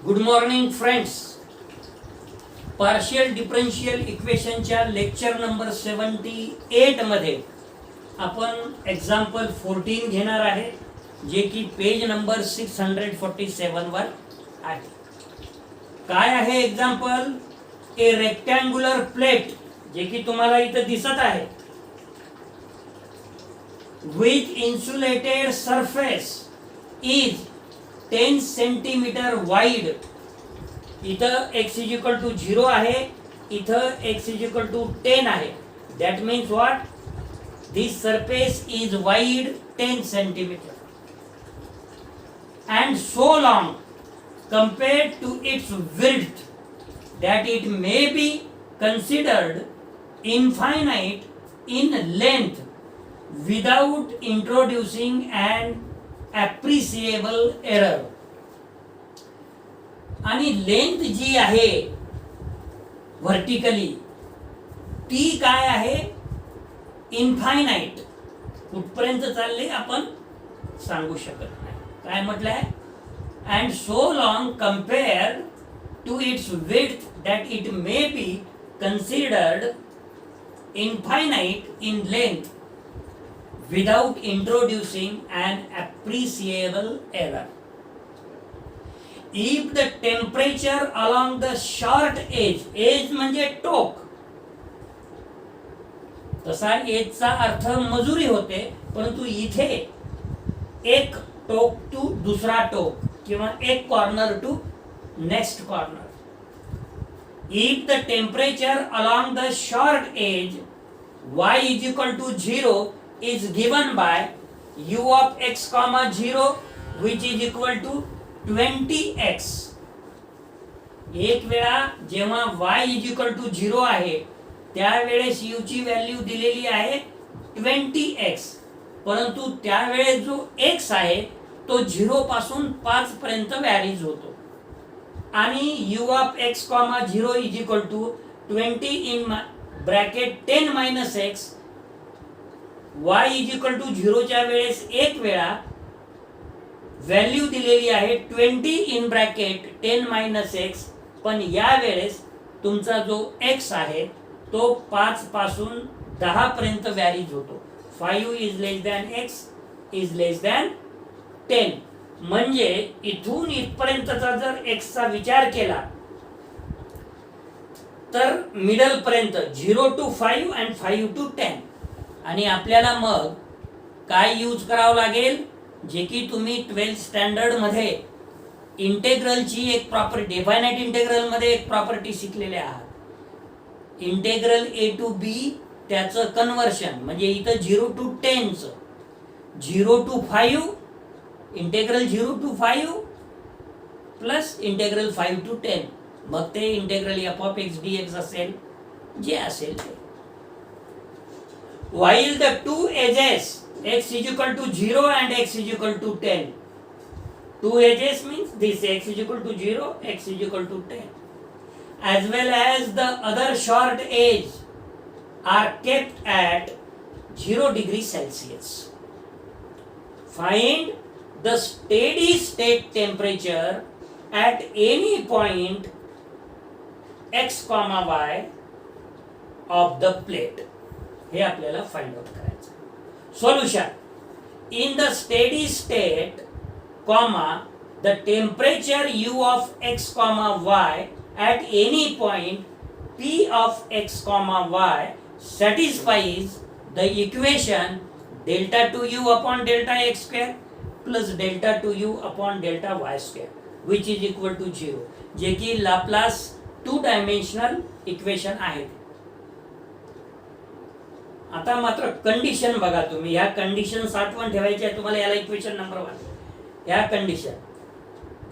Good morning friends. Partial differential इक्वेशनच्या lecture number 78 मध्ये आपण एक्झाम्पल 14 घेणार आहे, जे की पेज नंबर 647 वर आहे. काय आहे एक्झाम्पल? ए रेक्टँग्युलर प्लेट, जे की तुम्हाला इथं दिसत आहे, with insulated surface is 10 centimetre wide. इथं x इज इक्वल टू 0 आहे, इथं x इज इक्वल टू 10 आहे. That means what? This surface is wide 10 centimetre and so long compared to its width that it may be considered infinite in length without introducing an appreciable error. आणि length जी आहे vertically, ती काय आहे? Infinite. कुठपर्यंत चालले आपण सांगू शकत नाही. काय म्हटलंय? And so long compared to its width that it may be considered infinite in length without introducing an appreciable error. If the temperature along the short edge म्हणजे टोक, तसा एजचा अर्थ मजुरी होते, परंतु इथे एक टोक टू दुसरा टोक किंवा एक corner to next corner. If the temperature along the short edge y is equal to 0 is given by u of x comma 0 which is equal to 20x. एक वेळा जेव्हा y is equal to 0 आहे, त्यावेळेस u ची value दिलेली आहे 20x, परंतु त्यावेळेस जो x आहे तो 0 पासून 5 पर्यंत व्हॅरीज होतो. आणि u of x comma 0 is equal to 20 in bracket 10 minus x. y is equal to 0 च्या वेळेस एक वेळा व्हॅल्यू दिलेली आहे 20 इन ब्रॅकेट 10 मायनस एक्स, पण या वेळेस तुमचा जो x आहे तो 5 पासून 10 पर्यंत व्हॅरीज होतो. 5 is less than x is less than 10. म्हणजे इथून इथपर्यंतचा जर x चा विचार केला तर मिडल पर्यंत 0 to 5 and 5 to 10. आणि आपल्याला मग काय यूज करावं लागेल, जे की तुम्ही 12th स्टँडर्ड मध्ये इंटेग्रलची एक प्रॉपर्टी, डेफायनाइट इंटेग्रल मध्ये एक प्रॉपर्टी शिकलेले आहात. इंटेग्रल ए टू बी, त्याचं कन्वर्शन म्हणजे इथं 0 to 10 च 0 to 5, integral 0 to 5 plus integral 5 to 10, मग ते integral f of x dx असेल, जे असेल ते. While the two edges x is equal to 0 and x is equal to 10. Two edges means this x is equal to 0, x is equal to 10. As well as the other short edge are kept at 0 degree Celsius. Find the steady state temperature at any point x comma y of the plate. हे आपल्याला find out करायचं. Solution: in the steady state comma the temperature u of x comma y at any point p of x comma y satisfies the equation delta 2u upon delta x square plus delta 2u upon delta y square which is equal to 0, जे की Laplace 2 dimensional equation आहे. आता मात्र condition बघा तुम्ही, ह्या condition आठवण ठेवायची आहे तुम्हाला. याला इक्वेशन नंबर 1. ह्या condition,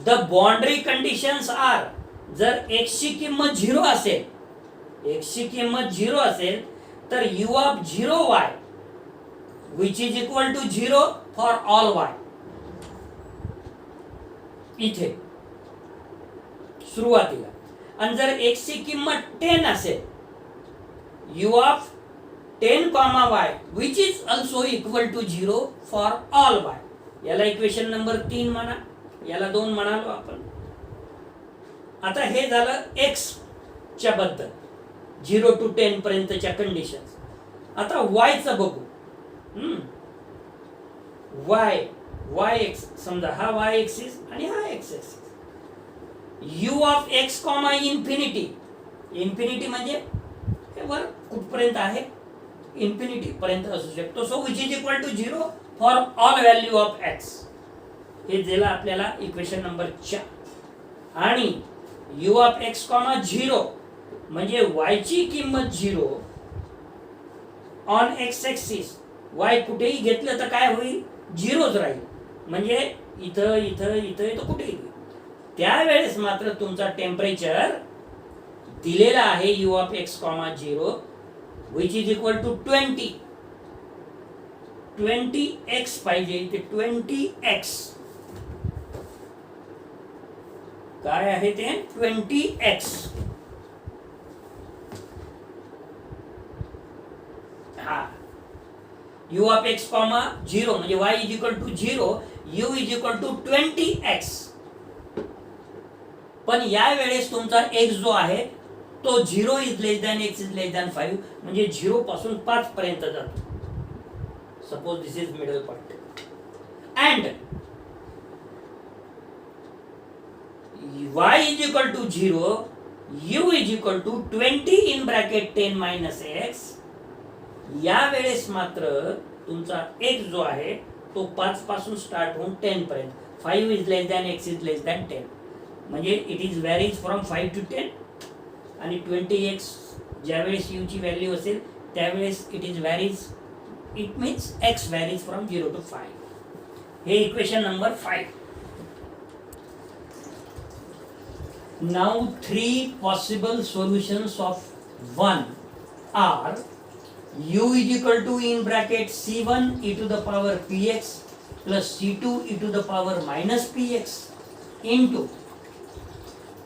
the boundary conditions are, जर x ची किंमत 0 असेल, x ची किंमत 0 असेल तर u of 0y which is equal to 0 for all y. इथे सुरुवातीला. आणि जर x ची किंमत 10 असेल, u of 10 comma y which is also equal to 0 for all y. याला इक्वेशन नंबर 3 म्हणा, याला 2 म्हणालो आपण. आता हे झालं एक्स च्या बद्दल 0 to 10 पर्यंतच्या कंडिशन. आता वायचं बघू. वाय एक्स समजा हा वाय एक्सिस आणि हा x axis. U of x comma infinity. Infinity म्हणजे हे वर कुठपर्यंत आहे, इन्फिनिटी पर्यंत असू शकतो. So which is equal to 0 for all value of x. हे दिलं आपल्याला इक्वेशन नंबर 4. आणि यू ऑफ एक्स कॉमा 0 म्हणजे y ची किंमत 0 ऑन एक्स एक्सिस. y कुठेही घेतलं तर काय होईल, 0च राहील. म्हणजे इथं इथं इथं इथं कुठेही. त्यावेळेस मात्र तुमचा टेम्परेचर दिलेला आहे u of x comma 0 which is equal to 20x पाहिजे. इथे 20x काय आहे ते 20x. हा u ऑफ x कॉमा 0 म्हणजे y is equal to 0, u is equal to 20x. पण या वेळेस तुमचा x जो आहे तो 0 is less than x is less than 5 म्हणजे 0 पासून 5 पर्यंत जातो. Suppose this is middle point and y is equal to 0, u is equal to 20 in bracket 10 minus x. या वेळेस मात्र तुमचा x जो आहे तो 5 पासून स्टार्ट होऊन 10 पर्यंत. 5 is less than x is less than 10 म्हणजे it is varies from 5 to 10. आणि 20x ज्यावेळेस u ची व्हॅल्यू असेल त्यावेळेस it is varies, it means x varies from 0 to 5. हे equation number 5. Now 3 possible solutions of 1 are u is equal to in bracket c1 e to the power px plus c2 e to the power minus px into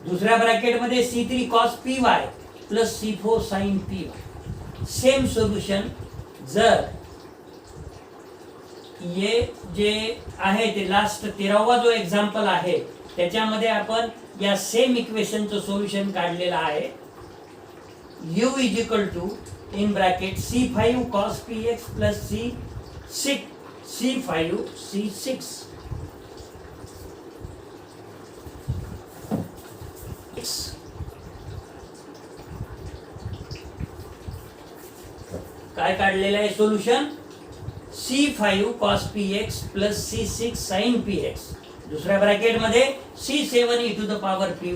दुसऱ्या bracket मध्ये c3 cos py plus c4 sin py. Same solution. जर ये जे आहे ते last 13वा जो example आहे त्याच्यामध्ये आपण या सेम इक्वेशनचं सोल्युशन काढलेलं आहे. u is equal to in bracket c5 cos px plus c5 c6 काय काढलेलं आहे solution, c5 cos px plus c6 sin px. दुसऱ्या ब्रॅकेट मध्ये c7 e to the power py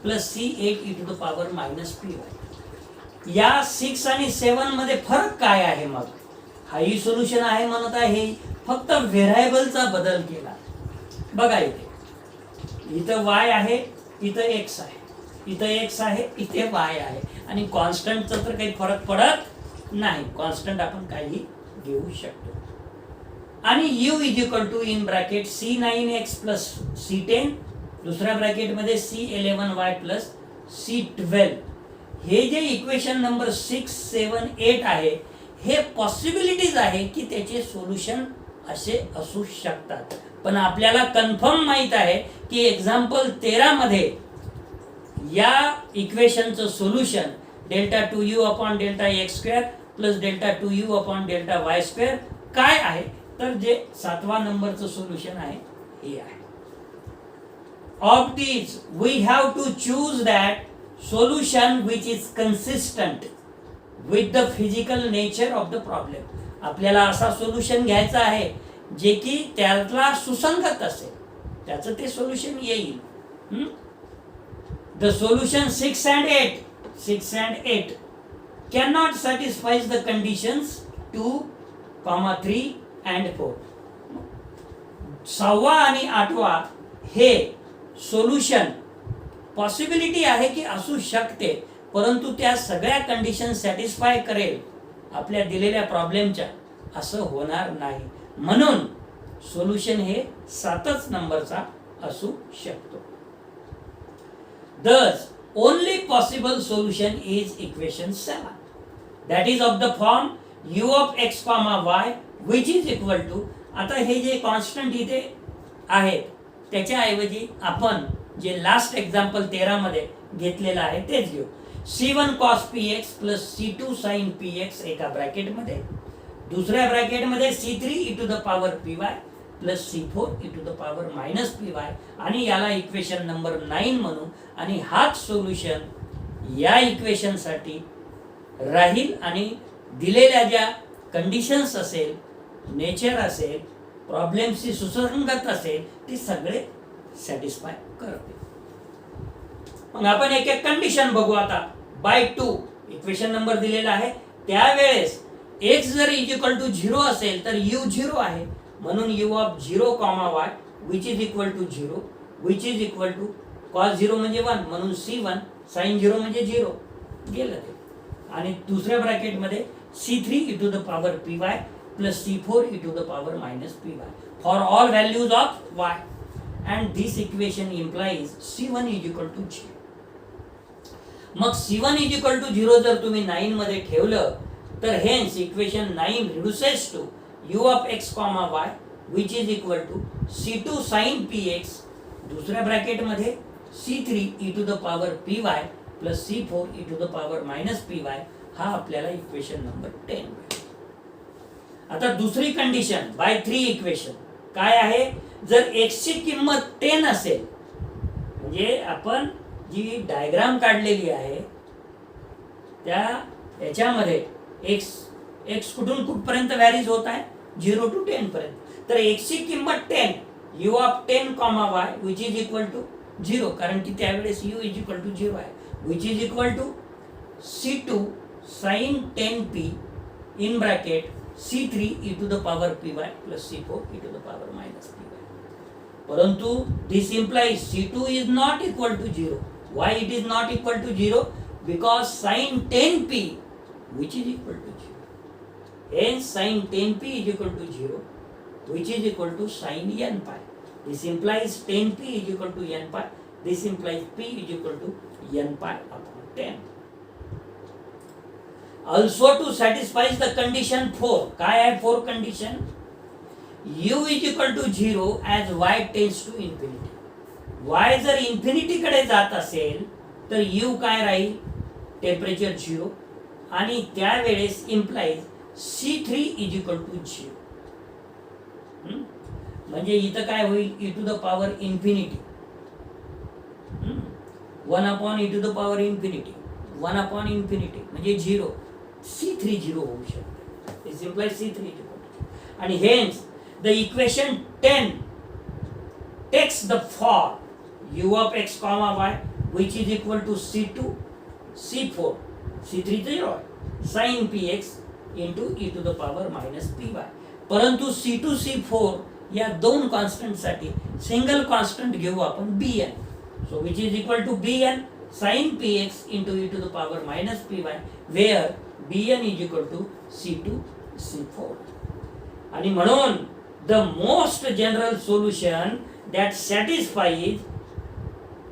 plus c8 e to the power minus py. या 6 आणि 7 मध्ये फरक काय आहे मग, हाही सोल्युशन आहे म्हणत आहे, फक्त व्हेरिएबलचा बदल केला. बघा इथं y आहे, इथं x आहे, इथं x आहे, इथे y आहे आणि कॉन्स्टंटचा तर काही फरक पडत नाही. कॉन्स्टंट आपण काही घेऊ शकतो. आणि u is equal to in bracket c9x plus c10 दुसऱ्या ब्रॅकेट मध्ये c11y प्लस c12. हे जे इक्वेशन नंबर 6, 7, 8 आहे हे पॉसिबिलिटीज आहे की त्याचे सोल्युशन असे असू शकतात. पण आपल्याला कन्फर्म माहित आहे की एक्झाम्पल 13 मध्ये या इक्वेशनचं solution delta 2u upon delta x square plus delta 2u upon delta y square काय आहे, तर जे 7वा नंबरचं सोल्युशन आहे हे आहे. Of these we have to choose that solution which is consistent with the physical nature of the problem. आपल्याला असा सोल्युशन घ्यायचा आहे जे की त्याला सुसंगत असेल, त्याचं ते सोल्युशन येईल. The solution 6 and 8 cannot satisfy the conditions 2, 3 and 4. 6वा आणि 8वा हे सोल्युशन पॉसिबिलिटी आहे की असू शकते, परंतु त्या सगळ्या कंडिशन सॅटिस्फाय करेल आपल्या दिलेल्या प्रॉब्लेमच्या, असं होणार नाही. म्हणून सोल्युशन हे 7च नंबरचा असू शकतो. Thus, only possible solution is equation 7. That is of the form u of x comma y which is equal to, आता हे जे कॉन्स्टंट इथे आहेत त्याच्या ऐवजी आपण जे लास्ट एक्झाम्पल 13 मध्ये घेतलेलं आहे तेच घेऊ. C1 cos px plus C2 sin px एका ब्रॅकेटमध्ये, दुसऱ्या ब्रॅकेटमध्ये C3 e to the power py plus C4 e to the power minus py आणि याला इक्वेशन नंबर 9 म्हणू. आणि हाच सोल्युशन या इक्वेशन साठी राहील आणि दिलेल्या ज्या कंडिशन्स असेल, नेचर असेल, प्रॉब्लेमशी सुसंगत असेल, ते सगळे सॅटिस्फाय करते. मग आपण एक एक कंडिशन बघू आता. बाय 2 इक्वेशन नंबर दिलेला आहे, त्यावेळेस x जर इक्वल टू 0 असेल तर u 0 आहे, म्हणून u of 0 comma y which is equal to 0 which is equal to cos 0 म्हणजे 1 म्हणून C1 sin 0 म्हणजे 0 गेलं ते. आणि दुसऱ्या ब्रॅकेटमध्ये C3 e to the power py plus C4 e to the power minus py for all values of y and this equation implies C1 is equal to 0. मग C1 is equal to 0 जर तुम्ही 9 मध्ये ठेवलं तर hence equation 9 reduces to u of x comma y which is equal to C2 sin px दुसऱ्या bracket मध्ये C3 e to the power py plus C4 e to the power minus py हा आपल्याला equation number 10. आता दुसरी condition bye 3 equation काय आहे, जर x ची किंमत 10 असेल, म्हणजे आपण जी डायग्राम काढलेली आहे त्या याच्यामध्ये x कुठून कुठपर्यंत व्हॅरीज होत आहे, 0 to 10 पर्यंत. तर x ची किंमत 10, u of 10 comma y which is equal to 0, कारण की त्यावेळेस u इज इक्वल टू 0 आहे, which is equal to C2 sin 10p in bracket C3 e to the power py plus C4 e to the power minus py. परंतु this implies C2 is not equal to 0. Why it is not equal to 0? Because sin 10p which is equal to 0. Hence sin 10p is equal to 0 which is equal to sin n pi. This implies 10p is equal to n pi. This implies p is equal to n pi upon 10. Also to satisfy the condition 4. काय आहे 4 condition, u is equal to 0 as y tends to infinity. y जर infinity कडे जात असेल तर u काय राहील, temperature 0 आणि त्यावेळेस implies C3 is equal to 0. म्हणजे इथं काय होईल, e to the power infinity 1 upon e to the power infinity 1 upon infinity म्हणजे 0, C3 0 होऊ शकते. This implies C3 is equal to 0. आणि hence the equation 10 takes the form u of x comma y which is equal to C2 C4 C3 0 sin px into e to the power minus py. परंतु C2 C4 या दोन constant साठी single constant घेऊ आपण bn. So which is equal to bn sin px into e to the power minus py where bn is equal to C2 C4. आणि म्हणून the most general solution that satisfies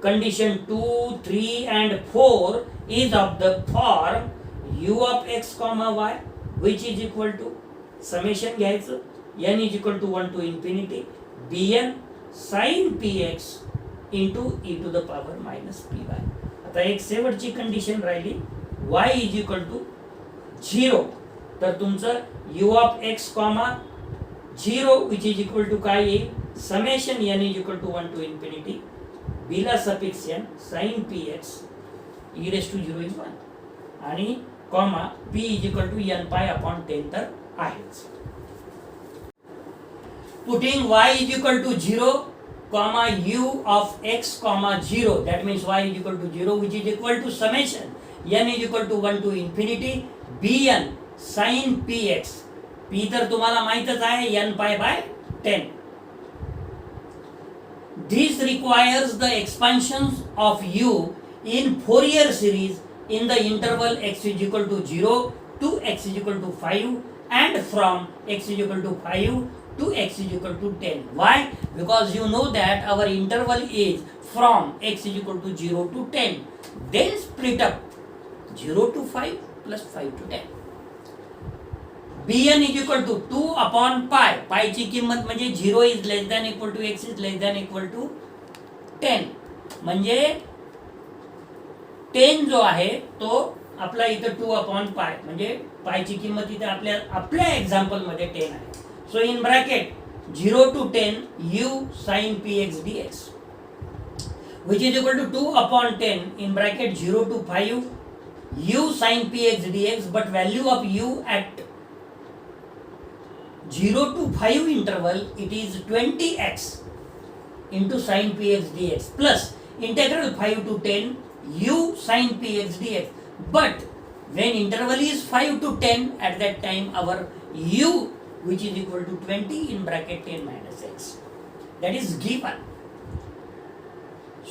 condition 2, 3 and 4 is of the form u of x comma y which is equal to summation घ्यायचं n is equal to 1 to infinity bn sin px into e to the power minus py. आता एक शेवटची condition राहिली y is equal to 0, तर तुमचं u of x comma 0 which is equal to काय येईल, summation n is equal to 1 to infinity b ला suffix n sin px e raised to 0 is 1 आणि comma p is equal to n pi upon 10 तर आहेच. Putting y is equal to 0 comma u of x comma 0, that means y is equal to 0 which is equal to summation n is equal to 1 to infinity bn sin px. p तर तुम्हाला माहितच आहे n pi by 10. This requires the expansions of u in Fourier series in the interval x is equal to 0 to x is equal to 5 and from x is equal to 5 to x is equal to 10. Why? Because you know that our interval is from x is equal to 0 to 10. Then split up 0 to 5 plus 5 to 10. bn is equal to 2 upon pi. pi ची किंमत म्हणजे 0 is less than equal to x is less than equal to 10. म्हणजे 10 जो आहे तो आपला इथं 2/π म्हणजे पायची किंमत इथे आपल्या एक्झाम्पल मध्ये 10 आहे. So in bracket 0 to 10 u sin px dx which is equal to 2/10 in bracket 0 to 5 u sin px dx, but value of u at 0 to 5 interval it is 20x into sin px dx plus integral 5 to 10 u sin px dx. But when interval is 5 to 10, at that time our u which is equal to 20 in bracket 10 minus x, that is given.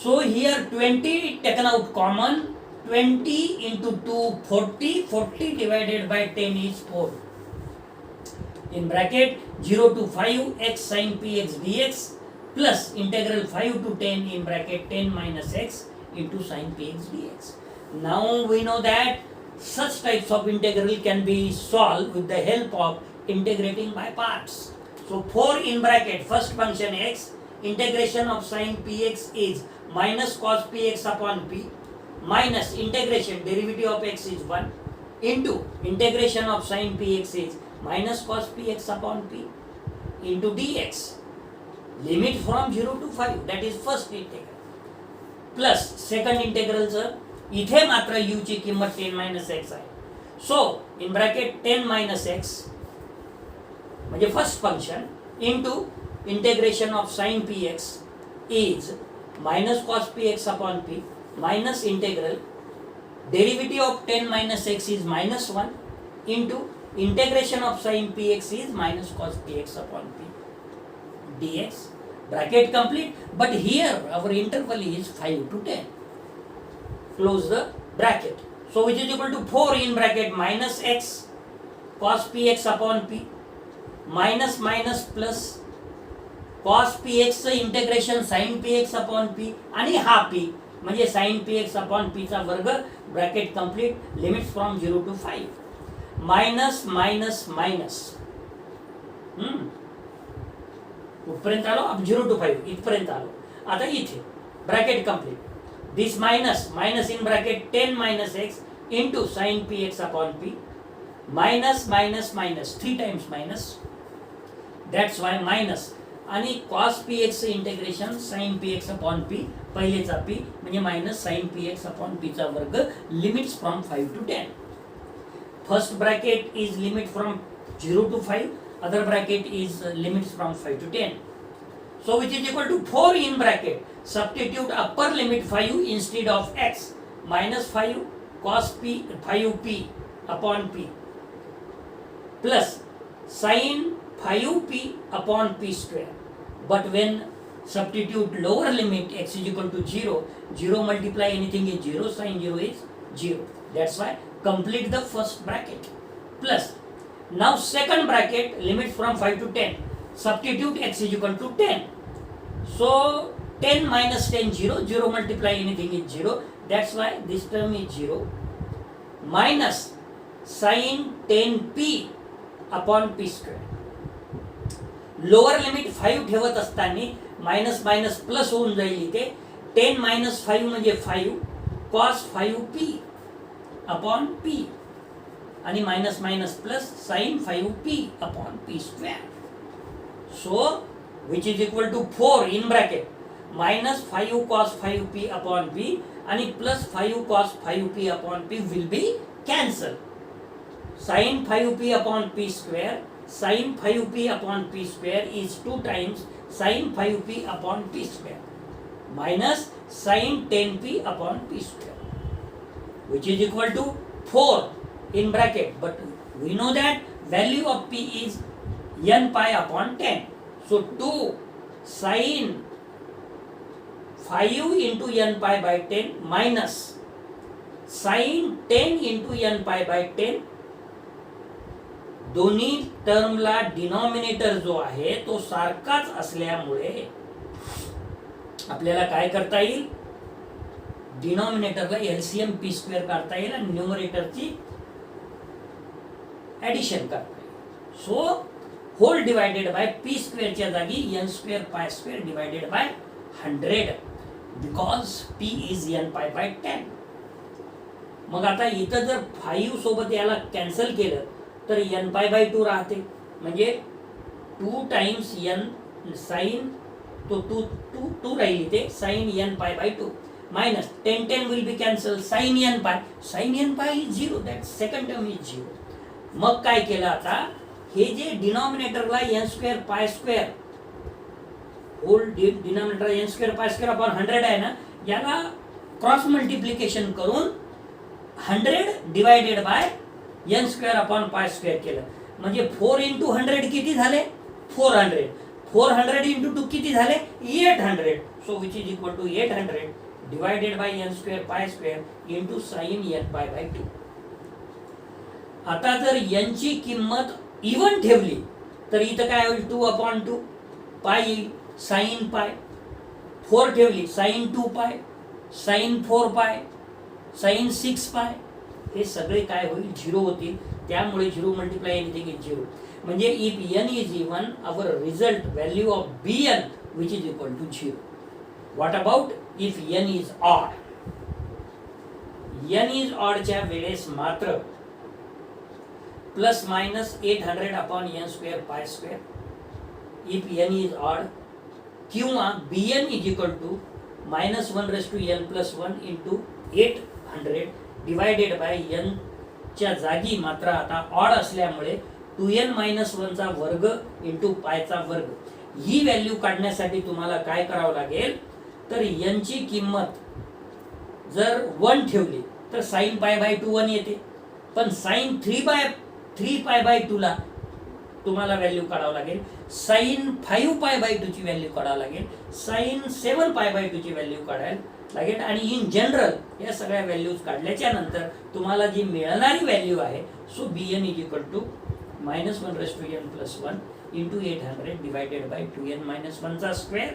So here 20 taken out common, 20 into 2 40, 40 divided by 10 is 4 in bracket 0 to 5 x sin px dx plus integral 5 to 10 in bracket 10 minus x into sin px dx. Now we know that such types of integral can be solved with the help of integrating by parts. So 4 in bracket first function x, integration of sin px is minus cos px upon p minus integration derivative of x is 1 into integration of sin px is minus cos px upon p into dx, limit from 0 to 5, that is first integral, plus second integral च इथे मात्र u ची किंमत 10 minus x आहे. So in bracket 10 minus x म्हणजे first function into integration of sine px is minus cos px upon p minus integral derivative of 10 minus x is minus 1 into integration of sin px is minus cos px upon p dx, bracket complete. But here our interval is 5 to 10, close the bracket. So which is equal to 4 in bracket minus x cos px upon p minus minus plus cos px चं integration sin px upon p आणि हा p म्हणजे sin px upon p चा वर्ग, bracket complete, limits from 0 to 5, minus minus minus कुठपर्यंत आलो, अब 0 to 5 इथपर्यंत आलो. आता इथे bracket complete, this minus minus in bracket 10 minus x into sin px upon p minus minus minus 3 times minus, that's y minus आणि cos px integration sin px upon p, पहिलेचा p म्हणजे minus sin px upon p चा वर्ग, limits from 5 to 10. First bracket is limit from 0 to 5, other bracket is limits from 5 to 10. So which is equal to 4 in bracket, substitute upper limit 5 instead of x, minus 5 cos p 5p upon p plus sin 5p upon p square. But when substitute lower limit x is equal to 0, 0 multiply anything is 0, sin 0 is 0. That's why complete the first bracket plus now second bracket, limit from 5 to 10, substitute x is equal to 10. So 10 minus 10 0, 0 multiply anything is 0, that's why this term is 0, minus sin 10p upon p square. Lower limit 5 ठेवत असताना minus minus plus होऊन जाईल इथे, 10 minus 5 म्हणजे 5 cos 5p upon p आणि minus minus plus sin 5p upon p square. So which is equal to 4 in bracket minus 5 cos 5p upon p आणि plus 5 cos 5p upon p will be cancelled. Sin 5p upon p square, sin 5p upon p square is 2 times sin 5p upon p square minus sin 10p upon p square, which is equal to 4 in bracket, but we know that value of p is n pi upon 10. So 2 sin 5 into n pi by 10 minus sin 10 into n pi by 10. दोन्ही टर्मला denominator जो आहे तो सारखाच असल्यामुळे आपल्याला काय करता येईल, डिनॉमिनेटरला एलसीएम पी स्क्वेअर काढता येईल आणि न्यूमरेटरची ऍडिशन करता येईल. So whole divided by P स्क्वेअरच्या जागी N square pi square divided by 100. Because p is n pi by 10. मग आता इथं जर 5 सोबत याला कॅन्सल केलं तर n पाय बाय 2 राहते, म्हणजे 2 टाइम्स n साइन, तो 2 राहील इथे, sine n pi by 2 minus 10 will be cancel, sine n pi is 0, that second term is 0. मग काय केलं आता, हे जे डिनॉमिनेटरला n square pi square, whole denominator n square pi square upon 100 आहे ना, याला क्रॉस मल्टिप्लिकेशन करून 100 divided by n square upon pi square केलं, म्हणजे 4 इंटू 100 किती झाले, 400. 400 इंटू 2 किती झाले, 800. So which is equal to 800 divided by n square pi square into sine n pi by 2. आता जर n ची किंमत इवन ठेवली तर इथं काय होईल, 2/2 पाय येईल, साइन पाय. 4 ठेवली, साइन 2 पाय, साइन 4 पाय, साइन 6 पाय, हे सगळे काय होईल, 0 होतील. त्यामुळे 0 मल्टिप्लाय एनिथिंग इज 0. म्हणजे if n is even, our result value of bn which is equal to 0. What about if n is odd? n is ऑडच्या वेळेस मात्र plus minus 800 upon n square pi square if n is odd, किंवा bn is equal to -1/n+1 into 800 divided by n च्या जागी मात्र आता odd असल्यामुळे 2n-1 चा वर्ग इंटू पायचा वर्ग. ही व्हॅल्यू काढण्यासाठी तुम्हाला काय करावं लागेल, तर n ची किंमत जर 1 ठेवली तर साइन पाय बाय 2 1 येते, पण साइन 3 पाय बाय 2 ला तुम्हाला व्हॅल्यू काढावं लागेल, साइन 5 पाय बाय 2 ची व्हॅल्यू काढावं लागेल, साइन 7 पाय बाय 2 ची व्हॅल्यू काढायला लागेल, आणि इन जनरल या सगळ्या व्हॅल्यूज काढल्याच्या नंतर तुम्हाला जी मिळणारी व्हॅल्यू आहे, so bn is equal to -1/n+1 into 800 divided by 2n-1 चा स्क्वेअर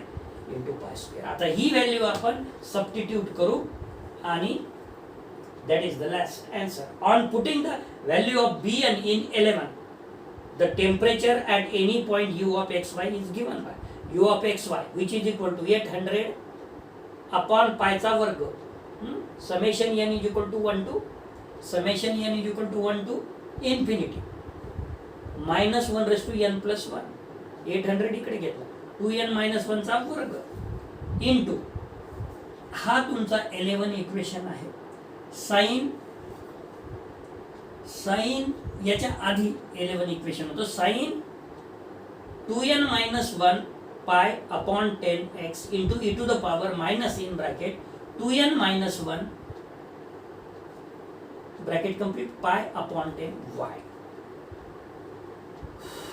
इंटू पाय स्क्वेअर. आता ही व्हॅल्यू आपण सबस्टिट्यूट करू आणि that is the last answer. On putting the value of bn in 11, the temperature at any point u of xy is given by u of xy which is equal to 800 upon pi चा वर्ग, summation n is equal to 1 to summation n is equal to 1 to infinity -1/n+1, 800 इकडे घेतला, 2n-1 चा वर्ग into, हा तुमचा 11 equation आहे. Sign याच्या आधी 11 इक्वेशन होतं, sine 2n-1 pi upon 10x into e to the power minus in bracket 2n-1 bracket complete pi upon 10y.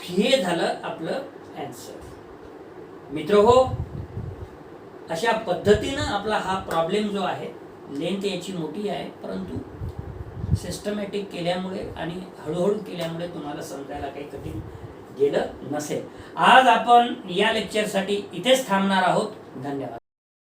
हे झालं आपलं आन्सर. मित्रहो, अशा पद्धतीनं आपला हा प्रॉब्लेम जो आहे, लेंथ याची मोठी आहे, परंतु सिस्टमॅटिक केल्यामुळे आणि हळूहळू केल्यामुळे तुम्हाला समजायला काही कठीण गेलं नसेल. आज आपण या लेक्चरसाठी इथेच थांबणार आहोत. धन्यवाद.